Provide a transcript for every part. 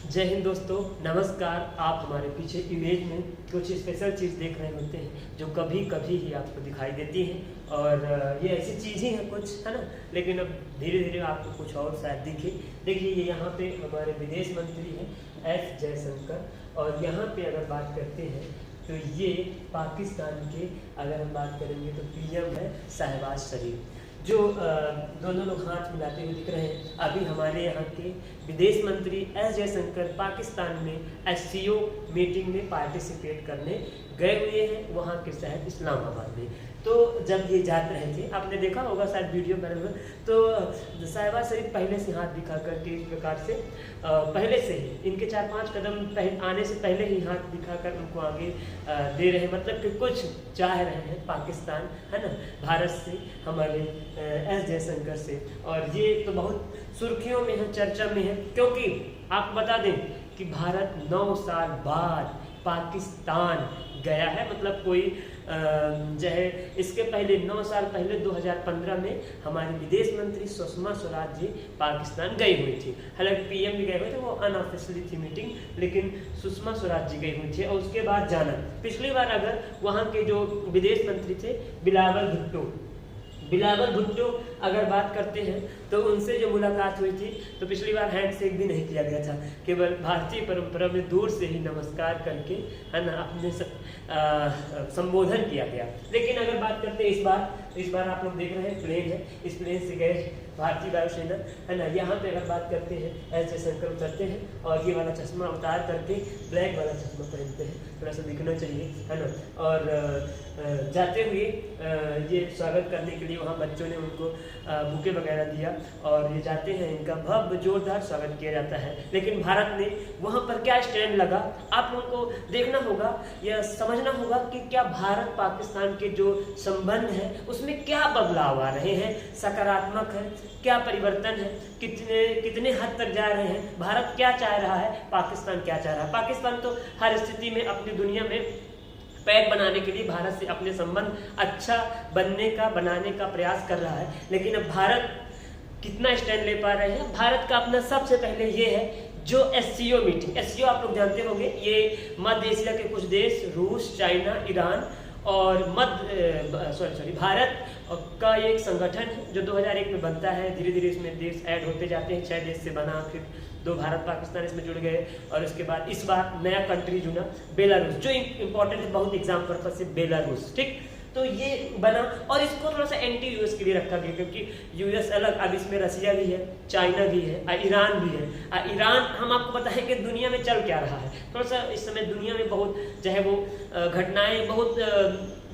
जय हिंद दोस्तों, नमस्कार। आप हमारे पीछे इमेज में कुछ स्पेशल चीज़ देख रहे होते हैं जो कभी कभी ही आपको दिखाई देती हैं और ये ऐसी चीज़ ही है कुछ, है ना। लेकिन अब धीरे धीरे आपको कुछ और शायद दिखे। देखिए, ये यहाँ पे हमारे विदेश मंत्री हैं एस जयशंकर, और यहाँ पे अगर बात करते हैं तो ये पाकिस्तान के, अगर हम बात करेंगे तो पीएम है शहबाज शरीफ, जो दोनों लोग हाथ मिलाते हुए दिख रहे हैं। अभी हमारे यहाँ के विदेश मंत्री एस जयशंकर पाकिस्तान में एससीओ मीटिंग में पार्टिसिपेट करने गए हुए हैं, वहाँ के शहर इस्लामाबाद में। तो जब ये जाते रहे थे, आपने देखा होगा शायद वीडियो बने हुए, तो शहबाज शरीफ पहले से हाथ दिखा करके इस प्रकार से पहले से ही इनके 4-5 कदम आने से पहले ही हाथ दिखाकर उनको आगे दे रहे हैं। मतलब कि कुछ चाह रहे हैं पाकिस्तान, है ना, भारत से, हमारे एस जयशंकर से। और ये तो बहुत सुर्खियों में है, चर्चा में है, क्योंकि आपको बता दें कि भारत 9 साल बाद पाकिस्तान गया है। मतलब कोई जो है, इसके पहले 9 साल पहले 2015 में हमारी विदेश मंत्री सुषमा स्वराज जी पाकिस्तान गई हुई थी। हालांकि पीएम भी गए हुए थे, वो अनऑफिशियली थी मीटिंग, लेकिन सुषमा स्वराज जी गई हुई थी। और उसके बाद जाना, पिछली बार अगर वहाँ के जो विदेश मंत्री थे बिलावल भुट्टो अगर बात करते हैं तो उनसे जो मुलाकात हुई थी तो पिछली बार हैंडशेक भी नहीं किया गया था, केवल भारतीय परंपरा में दूर से ही नमस्कार करके, है ना, अपने संबोधन किया गया। लेकिन अगर बात करते हैं इस बार आप लोग देख रहे हैं प्लेन है, इस प्लेन से गए भारतीय वायुसेना, है ना। यहाँ पे अगर बात करते हैं एस जयशंकर उतरते हैं और ये वाला चश्मा उतार करके ब्लैक वाला चश्मा पहनते हैं, थोड़ा सा दिखना चाहिए, है ना। और जाते हुए ये स्वागत करने के लिए वहाँ बच्चों ने उनको बुके वगैरह दिया और ये जाते हैं, इनका भव्य जोरदार स्वागत किया जाता है। लेकिन भारत ने वहाँ पर क्या स्टैंड लगा, आप लोगों को देखना होगा या समझना होगा कि क्या भारत पाकिस्तान के जो संबंध है उसमें क्या बदलाव आ रहे हैं, सकारात्मक है, क्या परिवर्तन है, कितने हद तक जा रहे हैं, भारत क्या चाह रहा है, पाकिस्तान क्या चाह रहा है। पाकिस्तान तो हर स्थिति में अपनी दुनिया में पैठ बनाने के लिए भारत से अपने संबंध अच्छा बनाने का प्रयास कर रहा है। लेकिन अब भारत कितना स्टैंड ले पा रहे हैं। भारत का अपना सबसे पहले ये है जो एससीओ मीटिंग, एससीओ आप लोग जानते होंगे, ये मध्य एशिया के कुछ देश, रूस, चाइना, ईरान और भारत का एक संगठन है जो 2001 में बनता है। धीरे धीरे इसमें देश ऐड होते जाते हैं, 6 देश से बना, फिर 2 भारत पाकिस्तान इसमें जुड़ गए, और उसके बाद इस बार नया कंट्री जुड़ा बेलारूस, जो इंपॉर्टेंट है बहुत एग्जाम पर्पज से, बेलारूस, ठीक। तो ये बना और इसको थोड़ा सा एंटी यूएस के लिए रखा गया, क्योंकि यूएस अलग, अब इसमें रसिया भी है, चाइना भी है, ईरान भी है। ईरान, हम आपको बताएं कि दुनिया में चल क्या रहा है। थोड़ा सा इस समय दुनिया में बहुत चाहे वो घटनाएं बहुत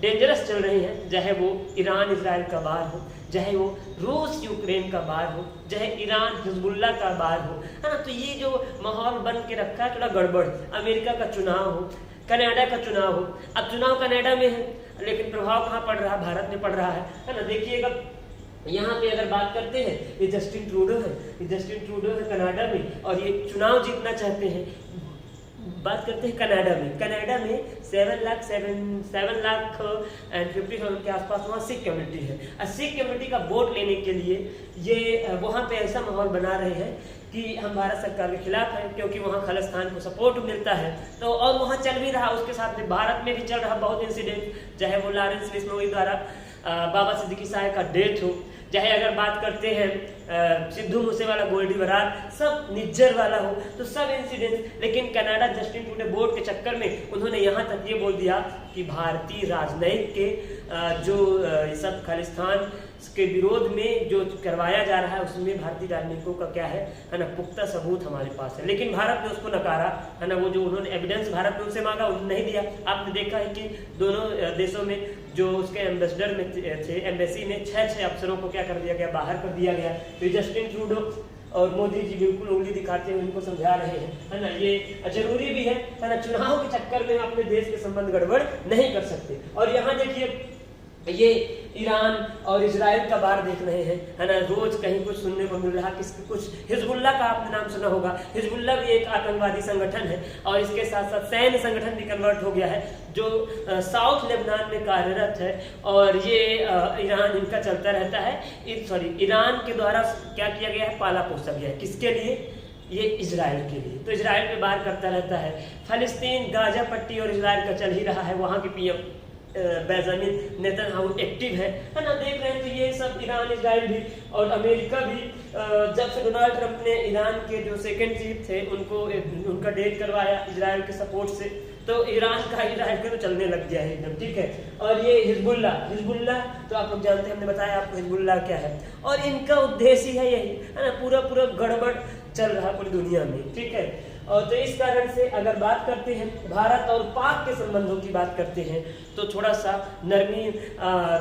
डेंजरस चल रही हैं, चाहे वो ईरान इजराइल का वार हो, चाहे वो रूस यूक्रेन का वार हो, चाहे ईरान हिजबुल्ला का वार हो, है ना। तो ये जो माहौल बन के रखा है थोड़ा गड़बड़, अमेरिका का चुनाव हो, कनाडा का चुनाव हो, अब चुनाव कनाडा में है लेकिन प्रभाव कहाँ पड़ रहा है, भारत में पड़ रहा है ना। देखिएगा यहाँ पे अगर बात करते हैं, ये जस्टिन ट्रूडो है कनाडा में, और ये चुनाव जीतना चाहते हैं। बात करते हैं कनाडा में 7 लाख एंड 50,000 के आसपास वहाँ सिख कम्युनिटी है। सिख कम्युनिटी का वोट लेने के लिए ये वहाँ पे ऐसा माहौल बना रहे हैं कि हम भारत सरकार के खिलाफ हैं, क्योंकि वहाँ खालिस्तान को सपोर्ट मिलता है। तो और वहाँ चल भी रहा, उसके साथ में भारत में भी चल रहा बहुत इंसिडेंट, चाहे वो लॉरेंस बिश्नोई द्वारा बाबा सिद्दीकी साहब का डेथ हो, चाहे अगर बात करते हैं सिद्धू मूसेवाला, गोल्डी बरार, सब निज्जर वाला हो, तो सब इंसिडेंट। लेकिन कनाडा जस्टिन ट्रूडो वोट के चक्कर में उन्होंने यहाँ तक ये बोल दिया कि भारतीय राजनयिक के जो सब खालिस्तान के विरोध में जो करवाया जा रहा है उसमें भारतीय राजनीतिकों का क्या है ना, पुख्ता सबूत हमारे पास है। लेकिन भारत ने उसको नकारा, है ना। वो जो उन्होंने एविडेंस भारत ने उनसे मांगा, उन्होंने नहीं दिया। आपने देखा है कि दोनों देशों में जो उसके एम्बेसडर में थे, एम्बेसी में 6 अफसरों को क्या कर दिया गया, बाहर कर दिया गया। तो जस्टिन ट्रूडो और मोदी जी बिल्कुल उंगली दिखाते हुए उनको समझा रहे हैं, है ना। ये जरूरी भी है ना, चुनाव के चक्कर में अपने देश के संबंध गड़बड़ नहीं कर सकते। और यहाँ देखिए, ये ईरान और इजराइल का वार देख रहे हैं, है ना। रोज कहीं कुछ सुनने को मिल रहा है, कुछ हिजबुल्ला का आपने नाम सुना होगा। हिजबुल्ला भी एक आतंकवादी संगठन है और इसके साथ साथ सैन्य संगठन भी कन्वर्ट हो गया है, जो साउथ लेबनान में कार्यरत है। और ये ईरान इनका चलता रहता है, ईरान के द्वारा क्या किया गया है, पाला पोसा गया है। किसके लिए? ये इजराइल के लिए। तो इजराइल पे बार करता रहता है। फ़लस्तीन, गाजा पट्टी और इजराइल का चल ही रहा है। वहाँ के पीएम बेंजामिन नेतन्याहू एक्टिव है ना, देख रहे हैं। तो ये सब ईरान, इजराइल भी और अमेरिका भी, जब से डोनाल्ड ट्रंप ने ईरान के जो सेकंड चीफ थे उनका डेट करवाया इजराइल के सपोर्ट से, तो ईरान का इजराइल के तो चलने लग गया है एकदम, ठीक है। और ये हिजबुल्ला तो आप लोग जानते हैं, हमने बताया आपको हिजबुल्ला क्या है। और इनका उद्देश्य ही है यही, है ना, पूरा गड़बड़ चल रहा है पूरी दुनिया में, ठीक है। और तो इस कारण से अगर बात करते हैं भारत और पाक के संबंधों की बात करते हैं तो थोड़ा सा नरमी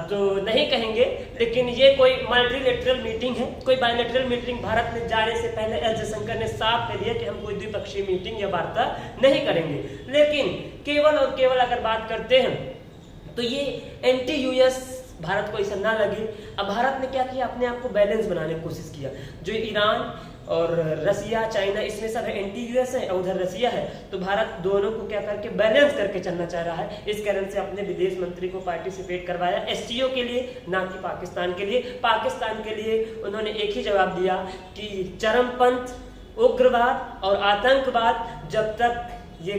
तो नहीं कहेंगे, लेकिन ये कोई मल्टीलेटरल मीटिंग है, कोई बायलैटरल मीटिंग भारत में जाने से पहले एस जयशंकर ने साफ कह दिया कि हम कोई द्विपक्षीय मीटिंग या वार्ता नहीं करेंगे। लेकिन केवल और केवल अगर बात करते हैं तो ये एंटी यूएस भारत को ऐसा ना लगे। अब भारत ने क्या किया, अपने आप को बैलेंस बनाने की कोशिश किया। जो ईरान और रसिया, चाइना, इसमें सब एंटी यूएस है, उधर रसिया है, तो भारत दोनों को क्या करके बैलेंस करके चलना चाह रहा है। इस कारण से अपने विदेश मंत्री को पार्टिसिपेट करवाया एससीओ के लिए, ना कि पाकिस्तान के लिए। पाकिस्तान के लिए उन्होंने एक ही जवाब दिया कि चरमपंथ, उग्रवाद और आतंकवाद जब तक ये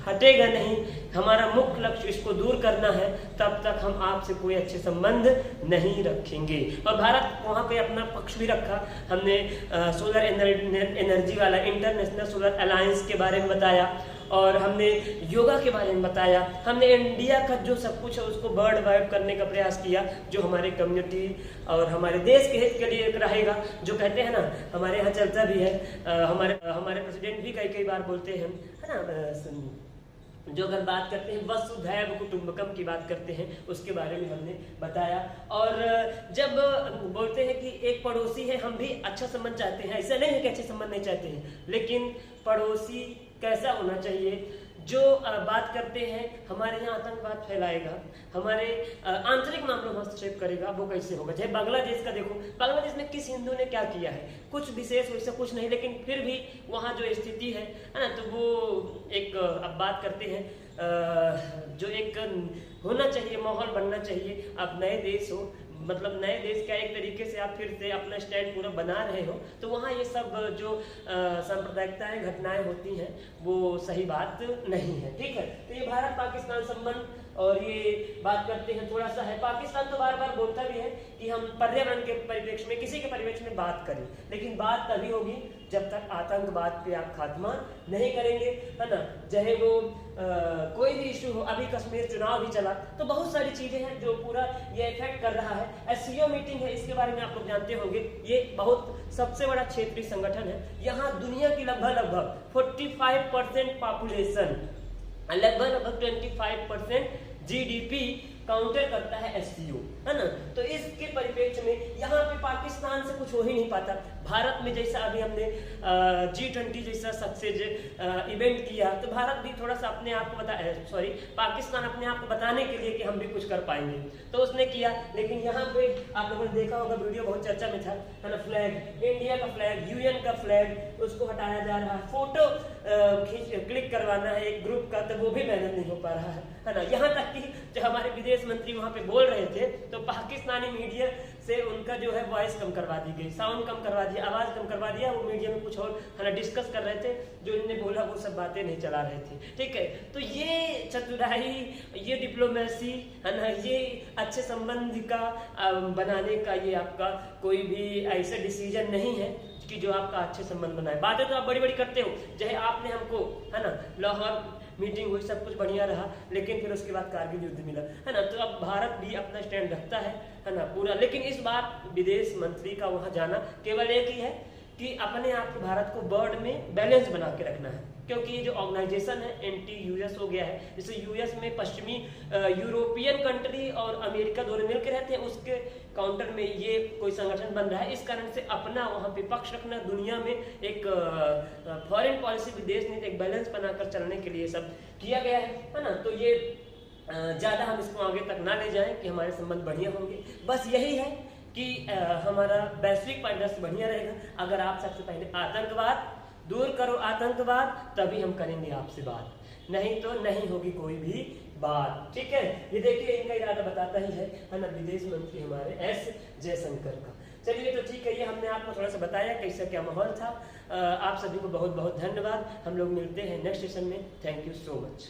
हटेगा नहीं, हमारा मुख्य लक्ष्य इसको दूर करना है, तब तक हम आपसे कोई अच्छे संबंध नहीं रखेंगे। और भारत वहाँ पे अपना पक्ष भी रखा। हमने सोलर एनर्जी वाला इंटरनेशनल सोलर अलायंस के बारे में बताया, और हमने योगा के बारे में बताया। हमने इंडिया का जो सब कुछ है उसको वर्ल्ड वाइड करने का प्रयास किया, जो हमारे कम्युनिटी और हमारे देश के हित के लिए एक रहेगा। जो कहते हैं ना, हमारे यहाँ चर्चा भी है, हमारे प्रेसिडेंट भी कई बार बोलते हैं, है ना, जो अगर बात करते हैं वसुधैव कुटुंबकम की बात करते हैं, उसके बारे में हमने बताया। और जब बोलते हैं कि एक पड़ोसी है, हम भी अच्छा संबंध चाहते हैं, ऐसा नहीं है कि अच्छे संबंध नहीं चाहते हैं, लेकिन पड़ोसी कैसा होना चाहिए, जो बात करते हैं हमारे यहाँ आतंकवाद फैलाएगा, हमारे आंतरिक मामलों में हस्तक्षेप करेगा, वो कैसे होगा। चाहे बांग्लादेश का देखो, बांग्लादेश में किस हिंदू ने क्या किया है, कुछ विशेष वैसा कुछ नहीं, लेकिन फिर भी वहाँ जो स्थिति है ना, तो वो एक अब बात करते हैं जो एक होना चाहिए, माहौल बनना चाहिए। अब नए देश हो, मतलब नए देश का एक तरीके से आप फिर से अपना स्टैंड पूरा बना रहे हो, तो वहाँ ये सब जो सांप्रदायिकताएं, घटनाएं होती हैं, वो सही बात नहीं है, ठीक है। तो ये भारत पाकिस्तान संबंध, और ये बात करते हैं थोड़ा सा है, पाकिस्तान तो बार बार बोलता भी है कि हम पर्यावरण के परिप्रेक्ष्य में, किसी के परिप्रेक्ष्य में बात करें, लेकिन बात तभी होगी जब तक आतंकवाद पे आप खात्मा नहीं करेंगे, है ना। चाहे वो कोई भी इशू हो, अभी कश्मीर चुनाव भी चला, तो बहुत सारी चीजें हैं जो पूरा ये इफेक्ट कर रहा है। एससीओ मीटिंग है, इसके बारे में आप लोग जानते होंगे, ये बहुत सबसे बड़ा क्षेत्रीय संगठन है। यहाँ दुनिया की लगभग 45% पॉपुलेशन, लगभग 25% जीडीपी काउंटर करता है एससीओ, है ना। तो इसके परिप्रेक्ष्य में यहाँ पे पाकिस्तान से कुछ हो ही नहीं पाता। भारत में जैसा अभी हमने G20 जैसा सक्सेस इवेंट किया, तो भारत भी थोड़ा सा अपने आप को पाकिस्तान अपने आप को बताने के लिए कि हम भी कुछ कर पाएंगे, तो उसने किया। लेकिन यहाँ पे आप लोगों ने देखा होगा, वीडियो बहुत चर्चा में था, है ना, फ्लैग, इंडिया का फ्लैग, यूएन का फ्लैग, उसको हटाया जा रहा है। फोटो क्लिक करवाना है एक ग्रुप का, तो वो भी मैनेज नहीं हो पा रहा है ना। यहाँ तक कि जो हमारे विदेश मंत्री वहाँ पे बोल रहे थे, तो पाकिस्तानी मीडिया से उनका जो है वॉइस कम करवा दी गई, साउंड कम करवा दिया, आवाज कम करवा दिया। वो मीडिया में कुछ और, है ना, डिस्कस कर रहे थे, जो इन्होंने बोला वो सब बातें नहीं चला रहे थे, ठीक है। तो ये चतुराई, ये डिप्लोमेसी, है ना, ये अच्छे संबंध का बनाने का ये आपका कोई भी ऐसा डिसीजन नहीं है कि जो आपका अच्छे संबंध बनाए। बातें तो आप बड़ी बड़ी करते हो, चाहे आपने हमको, है ना, लाहौर मीटिंग हुई, सब कुछ बढ़िया रहा, लेकिन फिर उसके बाद कारगिल युद्ध मिला, है ना। तो अब भारत भी अपना स्टैंड रखता है ना, पूरा। लेकिन इस बार विदेश मंत्री का वहां जाना केवल एक ही है कि अपने आप को भारत को वर्ल्ड में बैलेंस बना के रखना है, क्योंकि ये जो ऑर्गेनाइजेशन है एंटी यूएस हो गया है। जैसे यूएस में पश्चिमी यूरोपियन कंट्री और अमेरिका दोनों मिलकर रहते हैं, उसके काउंटर में ये कोई संगठन बन रहा है। इस कारण से अपना वहाँ पे पक्ष रखना, दुनिया में एक फॉरेन पॉलिसी, विदेश नीति, एक बैलेंस बनाकर चलने के लिए सब किया गया है ना। तो ये ज़्यादा हम इसको आगे तक ना ले जाएं कि हमारे संबंध बढ़िया होंगे, बस यही है कि हमारा वैश्विक परिदृश्य बढ़िया रहेगा। अगर आप सबसे पहले आतंकवाद दूर करो, आतंकवाद, तभी हम करेंगे आपसे बात, नहीं तो नहीं होगी कोई भी बात, ठीक है। ये देखिए इनका इरादा बताता ही है ना, विदेश मंत्री हमारे एस जयशंकर का। चलिए तो ठीक है, ये हमने आपको थोड़ा सा बताया कैसा क्या माहौल था। आप सभी को बहुत बहुत धन्यवाद। हम लोग मिलते हैं नेक्स्ट सेशन में। Thank you so much.